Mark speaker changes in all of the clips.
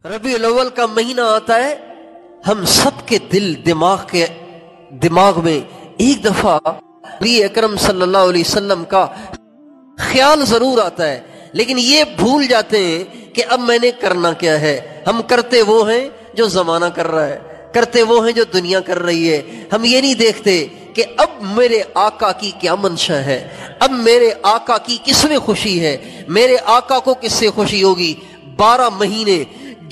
Speaker 1: ربیع الاول کا مہینہ آتا ہے، ہم سب کے دماغ میں ایک دفعہ نبی اکرم صلی اللہ علیہ وسلم کا خیال ضرور آتا ہے، لیکن یہ بھول جاتے ہیں کہ اب میں نے کرنا کیا ہے۔ ہم کرتے وہ ہیں جو زمانہ کر رہا ہے، کرتے وہ ہیں جو دنیا کر رہی ہے۔ ہم یہ نہیں دیکھتے کہ اب میرے آقا کی کیا منشا ہے، اب میرے آقا کی کس میں خوشی ہے، میرے آقا کو کس سے خوشی ہوگی۔ 12 مہینے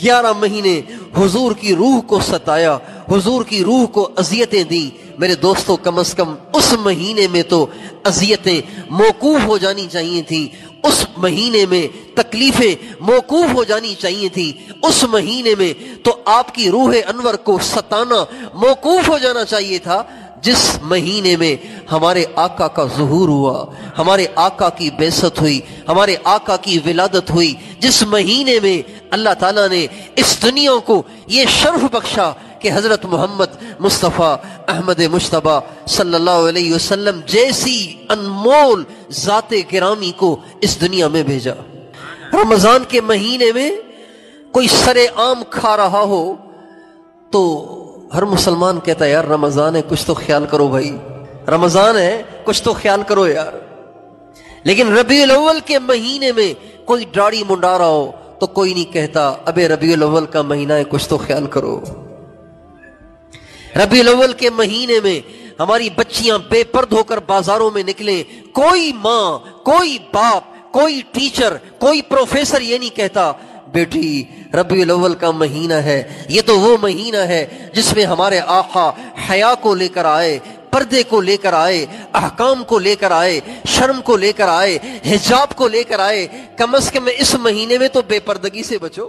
Speaker 1: 11 مہینے حضور کی روح کو ستایا، حضور کی روح کو اذیتیں دی۔ میرے دوستو، کم از کم اس مہینے میں تو اذیتیں موقوف ہو جانی چاہیے تھیں، اس مہینے میں تکلیفیں موقوف ہو جانی چاہیے تھی، اس مہینے میں تو آپ کی روح انور کو ستانا موقوف ہو جانا چاہیے تھا، جس مہینے میں ہمارے آقا کا ظہور ہوا، ہمارے آقا کی بعثت ہوئی، ہمارے آقا کی ولادت ہوئی، جس مہینے میں اللہ تعالیٰ نے اس دنیا کو یہ شرف بخشا کہ حضرت محمد مصطفیٰ احمد مجتبیٰ صلی اللہ علیہ وسلم جیسی انمول ذات گرامی کو اس دنیا میں بھیجا۔ رمضان کے مہینے میں کوئی سرے عام کھا رہا ہو تو ہر مسلمان کہتا ہے یار رمضان ہے، کچھ تو خیال کرو بھائی، رمضان ہے کچھ تو خیال کرو یار۔ لیکن ربیع الاول کے مہینے میں کوئی داڑھی منڈا رہا ہو تو کوئی نہیں کہتا ابے ربیع الاول کا مہینہ ہے، کچھ تو خیال کرو۔ ربیع الاول کے مہینے میں ہماری بچیاں بے پرد ہو کر بازاروں میں نکلیں، کوئی ماں، کوئی باپ، کوئی ٹیچر، کوئی پروفیسر یہ نہیں کہتا بیٹی ربیع الاول کا مہینہ ہے، یہ تو وہ مہینہ ہے جس میں ہمارے آقا حیا کو لے کر آئے، پردے کو لے کر آئے، احکام کو لے کر آئے، شرم کو لے کر آئے، حجاب کو لے کر آئے۔ کم از کم اس مہینے میں تو بے پردگی سے بچو۔